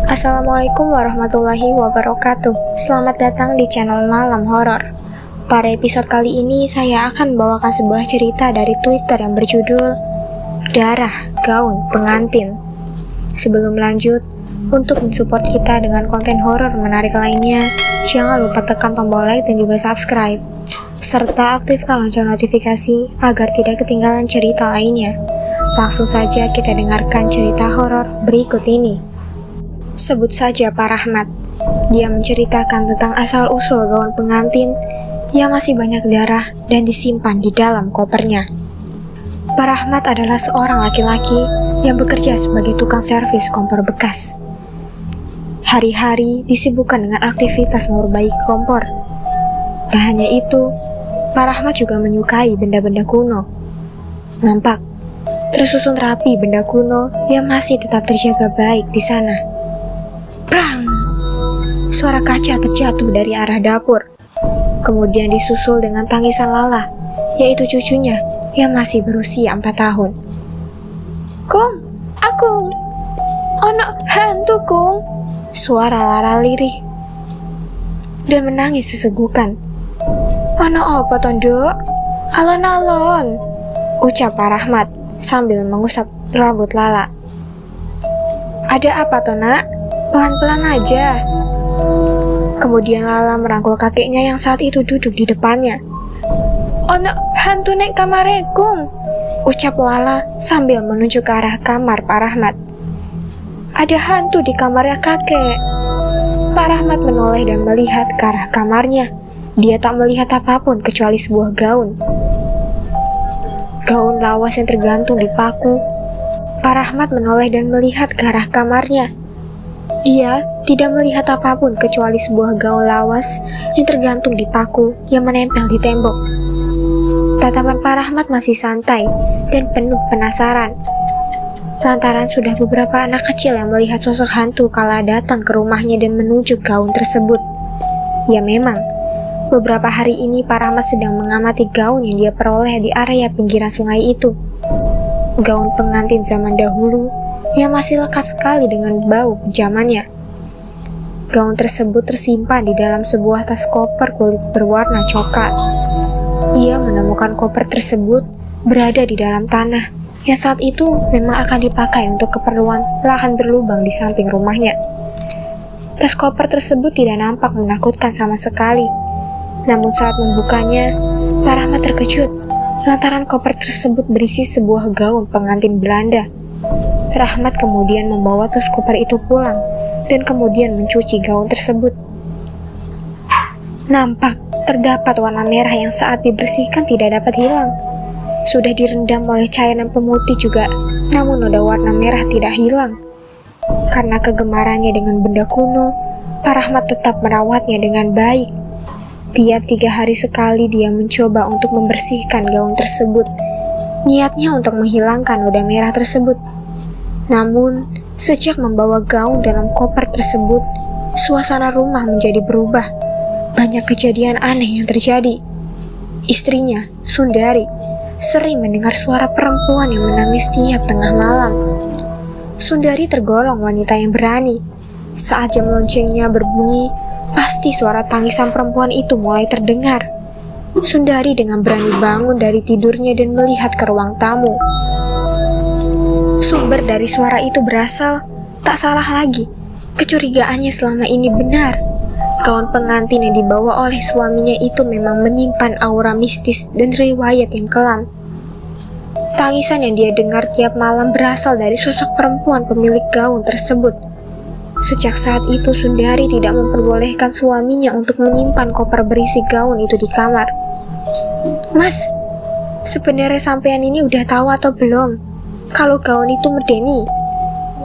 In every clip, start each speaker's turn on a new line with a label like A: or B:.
A: Assalamualaikum warahmatullahi wabarakatuh. Selamat datang di channel Malam Horor. Pada episode kali ini saya akan membawakan sebuah cerita dari Twitter yang berjudul Darah Gaun Pengantin. Sebelum lanjut, untuk mensupport kita dengan konten horor menarik lainnya, jangan lupa tekan tombol like dan juga subscribe, serta aktifkan lonceng notifikasi agar tidak ketinggalan cerita lainnya. Langsung saja kita dengarkan cerita horor berikut ini. Sebut saja Pak Rahmat. Dia menceritakan tentang asal-usul gaun pengantin yang masih banyak darah dan disimpan di dalam kopernya. Pak Rahmat adalah seorang laki-laki yang bekerja sebagai tukang servis kompor bekas. Hari-hari disibukkan dengan aktivitas memperbaiki kompor. Tak hanya itu, Pak Rahmat juga menyukai benda-benda kuno. Nampak tersusun rapi benda kuno yang masih tetap terjaga baik di sana. Prang! Suara kaca terjatuh dari arah dapur. Kemudian disusul dengan tangisan Lala, yaitu cucunya yang masih berusia 4 tahun. Kung, aku ono hantu Kung. Suara Lala lirih dan menangis sesegukan. Ono apa tondok? Alon-alon, ucap Pak Rahmat sambil mengusap rambut Lala. Ada apa toh nak? Pelan-pelan aja. Kemudian Lala merangkul kakeknya yang saat itu duduk di depannya. Ono hantu nek kamare Kung, ucap Lala sambil menunjuk ke arah kamar Pak Rahmat. Ada hantu di kamarnya kakek. Pak Rahmat menoleh dan melihat ke arah kamarnya. Dia tak melihat apapun kecuali sebuah gaun. Gaun lawas yang tergantung di paku. Pak Rahmat menoleh dan melihat ke arah kamarnya. Dia tidak melihat apapun kecuali sebuah gaun lawas yang tergantung di paku yang menempel di tembok. Tatapan Pak Rahmat masih santai dan penuh penasaran. Lantaran sudah beberapa anak kecil yang melihat sosok hantu kala datang ke rumahnya dan menunjuk gaun tersebut. Ya memang, beberapa hari ini Pak Rahmat sedang mengamati gaun yang dia peroleh di area pinggiran sungai itu. Gaun pengantin zaman dahulu yang masih lekat sekali dengan bau zamannya. Gaun tersebut tersimpan di dalam sebuah tas koper kulit berwarna coklat. Ia menemukan koper tersebut berada di dalam tanah yang saat itu memang akan dipakai untuk keperluan lahan berlubang di samping rumahnya. Tas koper tersebut tidak nampak menakutkan sama sekali. Namun saat membukanya, Pak Rahmat terkejut lantaran koper tersebut berisi sebuah gaun pengantin Belanda. Rahmat kemudian membawa tas koper itu pulang dan kemudian mencuci gaun tersebut. Nampak terdapat warna merah yang saat dibersihkan tidak dapat hilang. Sudah direndam oleh cairan pemutih juga, namun noda warna merah tidak hilang. Karena kegemarannya dengan benda kuno, Pak Rahmat tetap merawatnya dengan baik. Tiap 3 hari sekali dia mencoba untuk membersihkan gaun tersebut. Niatnya untuk menghilangkan noda merah tersebut. Namun, sejak membawa gaun dalam koper tersebut, suasana rumah menjadi berubah. Banyak kejadian aneh yang terjadi. Istrinya, Sundari, sering mendengar suara perempuan yang menangis tiap tengah malam. Sundari tergolong wanita yang berani. Saat jam loncengnya berbunyi, pasti suara tangisan perempuan itu mulai terdengar. Sundari dengan berani bangun dari tidurnya dan melihat ke ruang tamu. Sumber dari suara itu berasal, tak salah lagi, kecurigaannya selama ini benar. Gaun pengantin yang dibawa oleh suaminya itu memang menyimpan aura mistis dan riwayat yang kelam. Tangisan yang dia dengar tiap malam berasal dari sosok perempuan pemilik gaun tersebut. Sejak saat itu Sundari tidak memperbolehkan suaminya untuk menyimpan koper berisi gaun itu di kamar. Mas, sebenarnya sampean ini udah tahu atau belum kalau gaun itu medeni?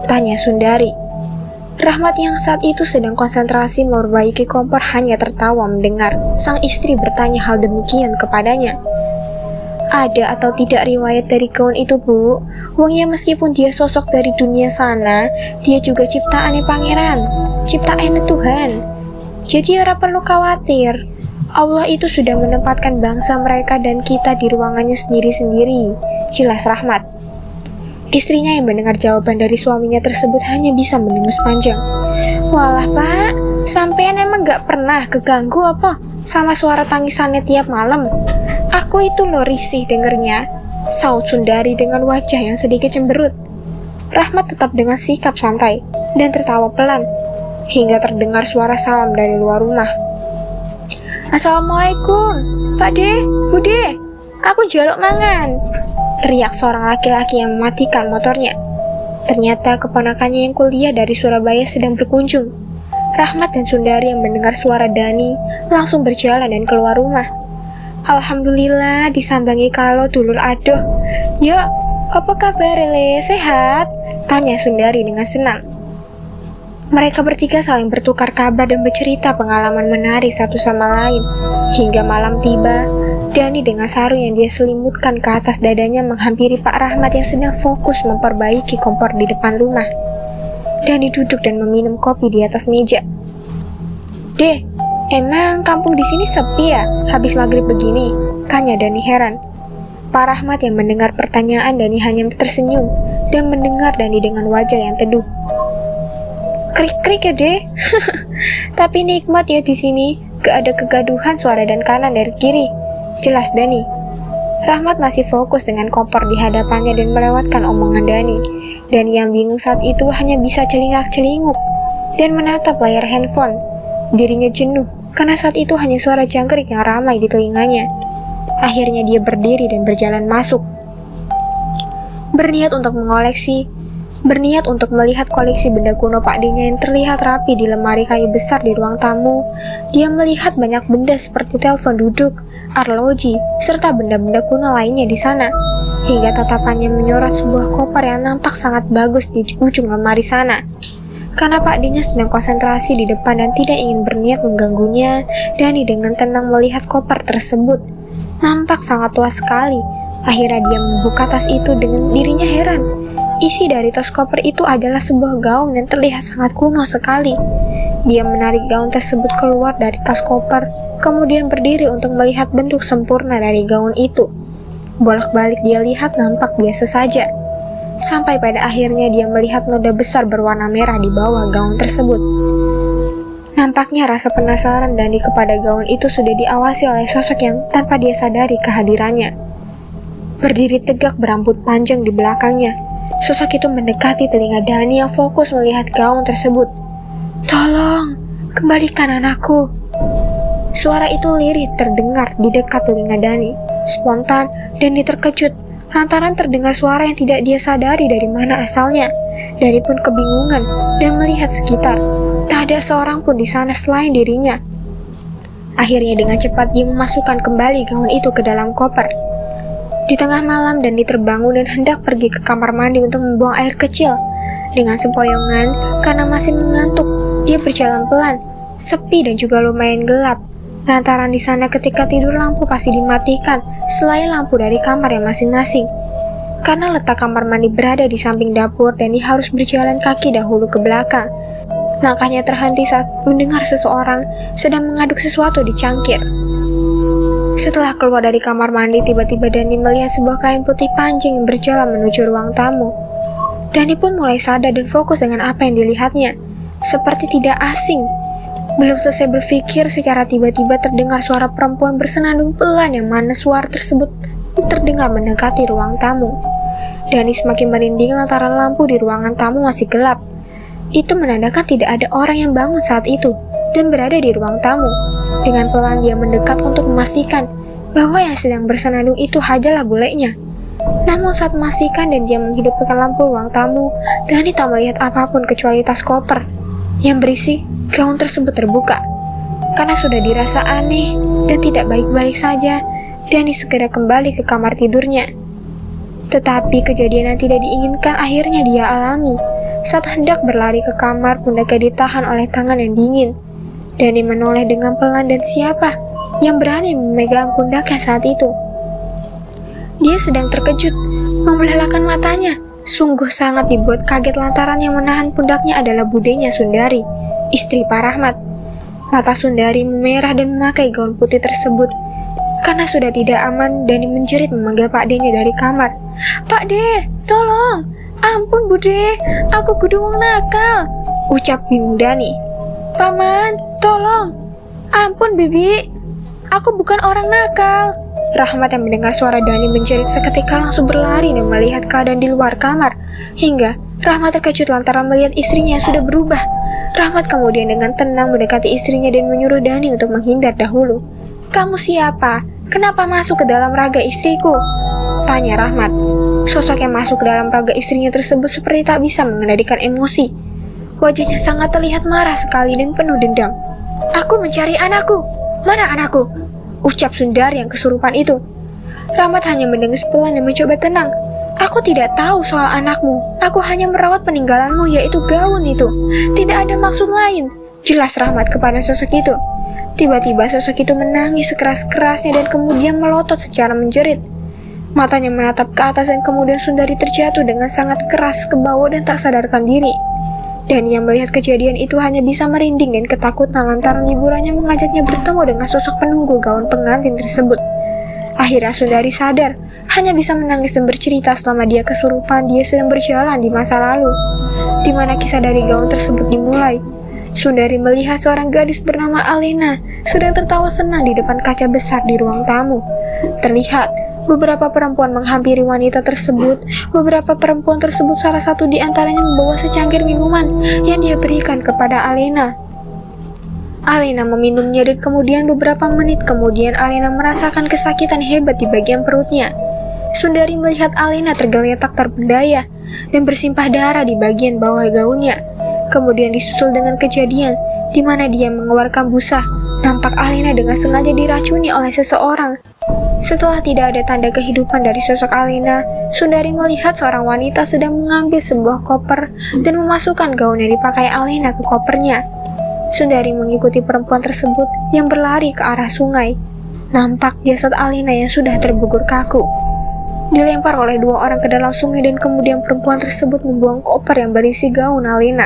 A: Tanya Sundari. Rahmat yang saat itu sedang konsentrasi memperbaiki kompor hanya tertawa mendengar sang istri bertanya hal demikian kepadanya. Ada atau tidak riwayat dari gaun itu, Bu? Wongnya meskipun dia sosok dari dunia sana, dia juga ciptaannya pangeran, ciptaannya Tuhan. Jadi ora perlu khawatir. Allah itu sudah menempatkan bangsa mereka dan kita di ruangannya sendiri-sendiri. Jelas Rahmat. Istrinya yang mendengar jawaban dari suaminya tersebut hanya bisa mendengus panjang. Walah pak, sampean emang gak pernah keganggu apa sama suara tangisannya tiap malam? Aku itu loh risih dengernya, saut Sundari dengan wajah yang sedikit cemberut. Rahmat tetap dengan sikap santai dan tertawa pelan, hingga terdengar suara salam dari luar rumah. Assalamualaikum, Pak De, Bude, aku jaluk mangan, teriak seorang laki-laki yang mematikan motornya. Ternyata keponakannya yang kuliah dari Surabaya sedang berkunjung. Rahmat dan Sundari yang mendengar suara Dani langsung berjalan dan keluar rumah. Alhamdulillah disambangi kalau dulur adoh. Yuk, apa kabar Le? Sehat? Tanya Sundari dengan senang. Mereka bertiga saling bertukar kabar dan bercerita pengalaman menarik satu sama lain. Hingga malam tiba, Dani dengan sarung yang dia selimutkan ke atas dadanya menghampiri Pak Rahmat yang sedang fokus memperbaiki kompor di depan rumah. Dani duduk dan meminum kopi di atas meja. Deh, emang kampung di sini sepi ya habis maghrib begini? Tanya Dani heran. Pak Rahmat yang mendengar pertanyaan Dani hanya tersenyum dan mendengar Dani dengan wajah yang teduh. Krik-krik ya deh. Tapi nikmat ya di sini, gak ada kegaduhan suara dan kanan dari kiri. Jelas Dani. Rahmat masih fokus dengan kompor di hadapannya dan melewatkan omongan Dani. Dan yang bingung saat itu hanya bisa celingak-celinguk dan menatap layar handphone. Dirinya jenuh karena saat itu hanya suara jangkrik yang ramai di telinganya. Akhirnya dia berdiri dan berjalan masuk. Berniat untuk melihat koleksi benda kuno Pak D-nya yang terlihat rapi di lemari kayu besar di ruang tamu. Dia melihat banyak benda seperti telepon duduk, arloji, serta benda-benda kuno lainnya di sana. Hingga tatapannya menyorot sebuah koper yang nampak sangat bagus di ujung lemari sana. Karena Pak D-nya sedang konsentrasi di depan dan tidak ingin berniat mengganggunya, Dani dengan tenang melihat koper tersebut. Nampak sangat tua sekali. Akhirnya dia membuka tas itu dengan dirinya heran. Isi dari tas koper itu adalah sebuah gaun yang terlihat sangat kuno sekali. Dia menarik gaun tersebut keluar dari tas koper, kemudian berdiri untuk melihat bentuk sempurna dari gaun itu. Bolak-balik dia lihat nampak biasa saja. Sampai pada akhirnya dia melihat noda besar berwarna merah di bawah gaun tersebut. Nampaknya rasa penasaran Dani kepada gaun itu sudah diawasi oleh sosok yang tanpa dia sadari kehadirannya. Berdiri tegak berambut panjang di belakangnya, sosok itu mendekati telinga Dani yang fokus melihat gaun tersebut. Tolong, kembalikan anakku. Suara itu lirih terdengar di dekat telinga Dani. Spontan, Dani terkejut lantaran terdengar suara yang tidak dia sadari dari mana asalnya. Dani pun kebingungan dan melihat sekitar. Tak ada seorang pun di sana selain dirinya. Akhirnya dengan cepat dia memasukkan kembali gaun itu ke dalam koper. Di tengah malam Dani terbangun dan hendak pergi ke kamar mandi untuk membuang air kecil. Dengan sempoyongan, karena masih mengantuk, dia berjalan pelan, sepi dan juga lumayan gelap. Lantaran di sana ketika tidur lampu pasti dimatikan, selain lampu dari kamar yang masing-masing. Karena letak kamar mandi berada di samping dapur, Dani harus berjalan kaki dahulu ke belakang. Langkahnya terhenti saat mendengar seseorang sedang mengaduk sesuatu di cangkir. Setelah keluar dari kamar mandi, tiba-tiba Dani melihat sebuah kain putih panjang yang berjalan menuju ruang tamu. Dani pun mulai sadar dan fokus dengan apa yang dilihatnya, seperti tidak asing. Belum selesai berpikir, secara tiba-tiba terdengar suara perempuan bersenandung pelan yang mana suara tersebut terdengar mendekati ruang tamu. Dani semakin merinding lantaran lampu di ruangan tamu masih gelap. Itu menandakan tidak ada orang yang bangun saat itu dan berada di ruang tamu. Dengan pelan dia mendekat untuk memastikan bahwa yang sedang bersenandung itu adalah bulenya. Namun saat memastikan dan dia menghidupkan lampu ruang tamu, Dani tak melihat apapun kecuali tas koper yang berisi gaun tersebut terbuka. Karena sudah dirasa aneh dan tidak baik-baik saja, Dani segera kembali ke kamar tidurnya. Tetapi kejadian yang tidak diinginkan akhirnya dia alami. Saat hendak berlari ke kamar, pundaknya ditahan oleh tangan yang dingin. Dani menoleh dengan pelan dan siapa yang berani memegang pundaknya saat itu. Dia sedang terkejut, membelalakan matanya. Sungguh sangat dibuat kaget lantaran yang menahan pundaknya adalah budenya Sundari, istri Pak Rahmat. Mata Sundari memerah dan memakai gaun putih tersebut. Karena sudah tidak aman, Dani menjerit memanggil Pak D-nya dari kamar. Pak D, tolong, Ampun Bude, aku kudu wong nakal, ucap bingung Dani. Paman, tolong. Ampun Bibi, aku bukan orang nakal. Rahmat yang mendengar suara Dani menjerit seketika langsung berlari dan melihat keadaan di luar kamar. Hingga Rahmat terkejut lantaran melihat istrinya yang sudah berubah. Rahmat kemudian dengan tenang mendekati istrinya dan menyuruh Dani untuk menghindar dahulu. Kamu siapa? Kenapa masuk ke dalam raga istriku? Tanya Rahmat. Sosok yang masuk ke dalam raga istrinya tersebut seperti tak bisa mengendalikan emosi. Wajahnya sangat terlihat marah sekali dan penuh dendam. Aku mencari anakku. Mana anakku? Ucap Sundari yang kesurupan itu. Rahmat hanya mendengus pelan dan mencoba tenang. Aku tidak tahu soal anakmu. Aku hanya merawat peninggalanmu, yaitu gaun itu. Tidak ada maksud lain. Jelas Rahmat kepada sosok itu. Tiba-tiba sosok itu menangis sekeras-kerasnya dan kemudian melotot secara menjerit. Matanya menatap ke atas dan kemudian Sundari terjatuh dengan sangat keras ke bawah dan tak sadarkan diri. Dan yang melihat kejadian itu hanya bisa merinding dan ketakutan lantaran liburannya mengajaknya bertemu dengan sosok penunggu gaun pengantin tersebut. Akhirnya Sundari sadar, hanya bisa menangis dan bercerita selama dia kesurupan dia sedang berjalan di masa lalu, di mana kisah dari gaun tersebut dimulai. Sundari melihat seorang gadis bernama Alena sedang tertawa senang di depan kaca besar di ruang tamu. Terlihat beberapa perempuan menghampiri wanita tersebut. Beberapa perempuan tersebut salah satu di antaranya membawa secangkir minuman yang dia berikan kepada Alena. Alena meminumnya dan kemudian beberapa menit kemudian Alena merasakan kesakitan hebat di bagian perutnya. Sundari melihat Alena tergeletak tak berdaya dan bersimpah darah di bagian bawah gaunnya. Kemudian disusul dengan kejadian di mana dia mengeluarkan busa. Nampak Alena dengan sengaja diracuni oleh seseorang. Setelah tidak ada tanda kehidupan dari sosok Alena, Sundari melihat seorang wanita sedang mengambil sebuah koper dan memasukkan gaun yang dipakai Alena ke kopernya. Sundari mengikuti perempuan tersebut yang berlari ke arah sungai. Nampak jasad Alena yang sudah terbungkur kaku dilempar oleh dua orang ke dalam sungai dan kemudian perempuan tersebut membuang koper yang berisi gaun Alena.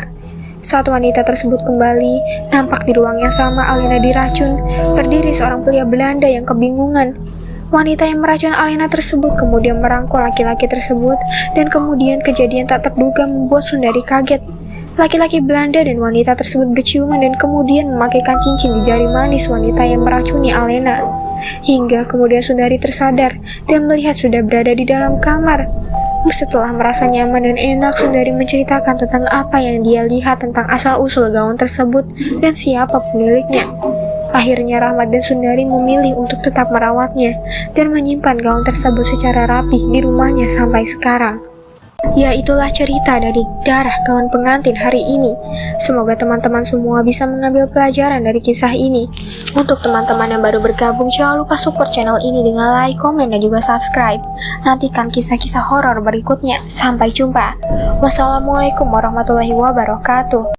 A: Saat wanita tersebut kembali, nampak di ruang yang sama Alena diracun. Berdiri seorang pria Belanda yang kebingungan. Wanita yang meracun Alena tersebut kemudian merangkul laki-laki tersebut dan kemudian kejadian tak terduga membuat Sundari kaget. Laki-laki Belanda dan wanita tersebut berciuman dan kemudian memakaikan cincin di jari manis wanita yang meracuni Alena. Hingga kemudian Sundari tersadar dan melihat sudah berada di dalam kamar. Setelah merasa nyaman dan enak, Sundari menceritakan tentang apa yang dia lihat tentang asal-usul gaun tersebut dan siapa pemiliknya. Akhirnya Rahmat dan Sundari memilih untuk tetap merawatnya dan menyimpan gaun tersebut secara rapi di rumahnya sampai sekarang. Ya, itulah cerita dari Darah Gaun Pengantin hari ini. Semoga teman-teman semua bisa mengambil pelajaran dari kisah ini. Untuk teman-teman yang baru bergabung, jangan lupa support channel ini dengan like, komen, dan juga subscribe. Nantikan kisah-kisah horor berikutnya. Sampai jumpa. Wassalamualaikum warahmatullahi wabarakatuh.